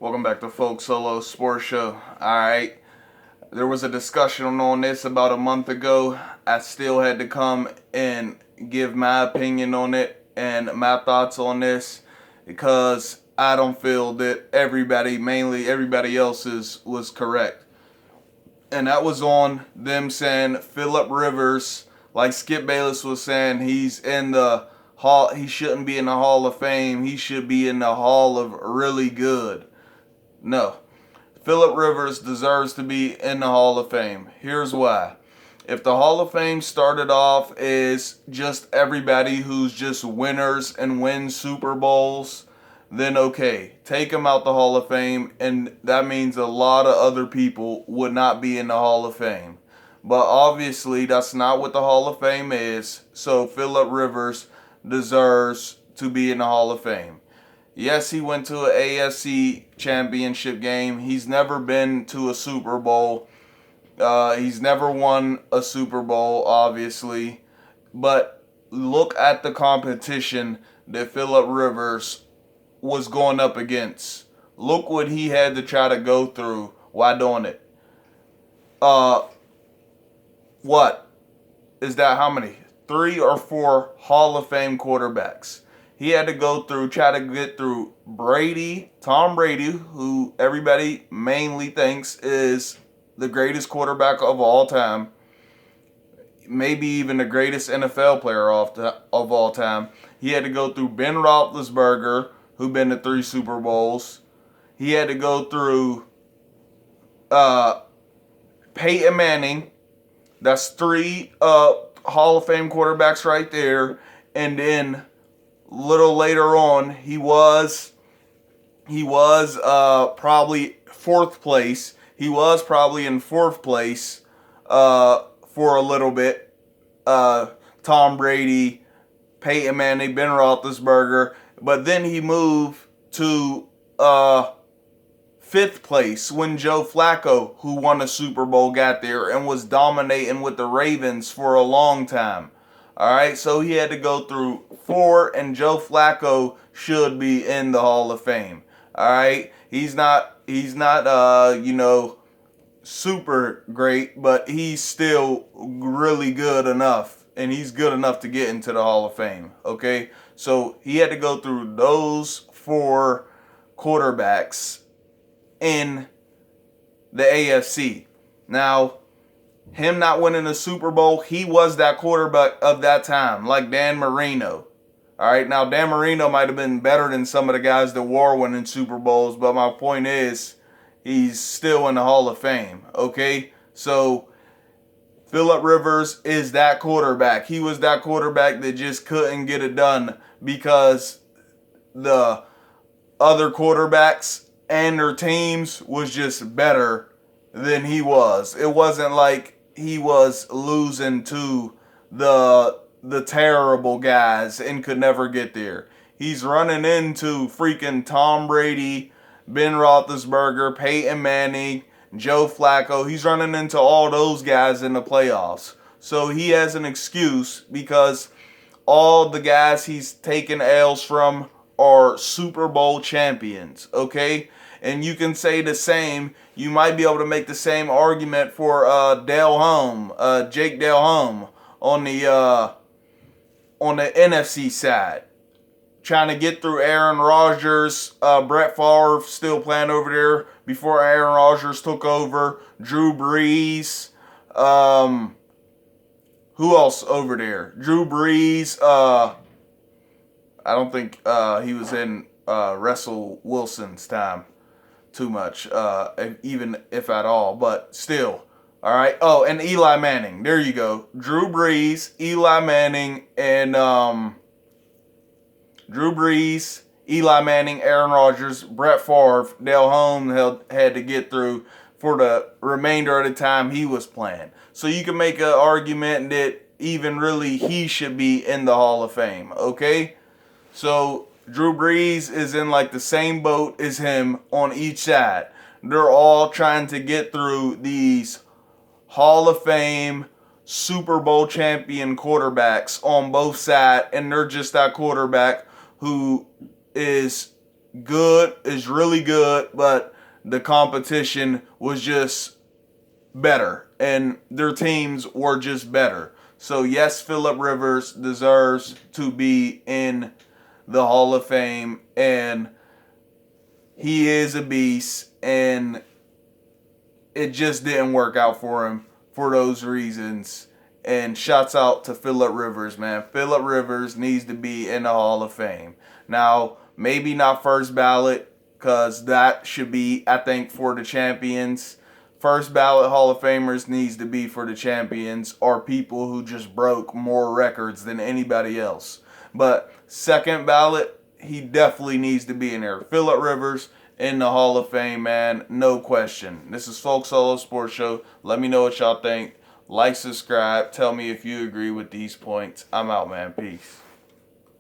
Welcome back to Folk Solo Sports Show. Alright, there was a discussion on this about a month ago. I still had to come and give my opinion on it and my thoughts on this because I don't feel that mainly everybody else's, was correct. And that was on them saying Phillip Rivers, like Skip Bayless was saying, he's in the Hall. He shouldn't be in the Hall of Fame. He should be in the Hall of Really Good. No. Phillip Rivers deserves to be in the Hall of Fame. Here's why. If the Hall of Fame started off as just everybody who's just winners and wins Super Bowls, then okay, take him out the Hall of Fame, and that means a lot of other people would not be in the Hall of Fame. But obviously, that's not what the Hall of Fame is, so Phillip Rivers deserves to be in the Hall of Fame. Yes, he went to an AFC championship game. He's never been to a Super Bowl. He's never won a Super Bowl, obviously. But look at the competition that Phillip Rivers was going up against. Look what he had to try to go through while doing it. What is that? How many? 3 or 4 Hall of Fame quarterbacks. He had to try to get through Tom Brady, who everybody mainly thinks is the greatest quarterback of all time. Maybe even the greatest NFL player of all time. He had to go through Ben Roethlisberger, who been to 3 Super Bowls. He had to go through Peyton Manning. That's 3 Hall of Fame quarterbacks right there. And then little later on, he was probably 4th place. He was probably in 4th place for a little bit. Tom Brady, Peyton Manning, Ben Roethlisberger, but then he moved to 5th place when Joe Flacco, who won a Super Bowl, got there and was dominating with the Ravens for a long time. Alright, so he had to go through 4, and Joe Flacco should be in the Hall of Fame. Alright, he's not super great, but he's still really good enough, and he's good enough to get into the Hall of Fame. Okay, so he had to go through those 4 quarterbacks in the AFC. Now, him not winning a Super Bowl, he was that quarterback of that time, like Dan Marino. All right, now Dan Marino might have been better than some of the guys that were winning Super Bowls, but my point is, he's still in the Hall of Fame, okay? So, Phillip Rivers is that quarterback. He was that quarterback that just couldn't get it done because the other quarterbacks and their teams was just better than he was. It wasn't like he was losing to the terrible guys and could never get there. He's running into freaking Tom Brady, Ben Roethlisberger, Peyton Manning, Joe Flacco. He's running into all those guys in the playoffs. So he has an excuse because all the guys he's taken L's from are Super Bowl champions, okay? And you can say the same. You might be able to make the same argument for Jake Delhomme on the NFC side, trying to get through Aaron Rodgers, Brett Favre still playing over there before Aaron Rodgers took over, Drew Brees, who else over there? Drew Brees. I don't think he was in Russell Wilson's time too much, even if at all, but still. All right. Oh, and Eli Manning. There you go. Drew Brees, Eli Manning, and Aaron Rodgers, Brett Favre, Dale Holmes had to get through for the remainder of the time he was playing. So you can make an argument that even really he should be in the Hall of Fame. Okay? So Drew Brees is in like the same boat as him on each side. They're all trying to get through these Hall of Fame, Super Bowl champion quarterbacks on both sides, and they're just that quarterback who is good, is really good, but the competition was just better, and their teams were just better. So yes, Phillip Rivers deserves to be in the Hall of Fame, and he is a beast, and it just didn't work out for him for those reasons. And shouts out to Phillip Rivers, man. Phillip Rivers needs to be in the Hall of Fame. Now, maybe not first ballot, because that should be, I think, for the champions. First ballot Hall of Famers needs to be for the champions or people who just broke more records than anybody else. But second ballot, he definitely needs to be in there. Phillip Rivers in the Hall of Fame, man. No question. This is Folk Solo Sports Show. Let me know what y'all think. Like, subscribe. Tell me if you agree with these points. I'm out, man. Peace.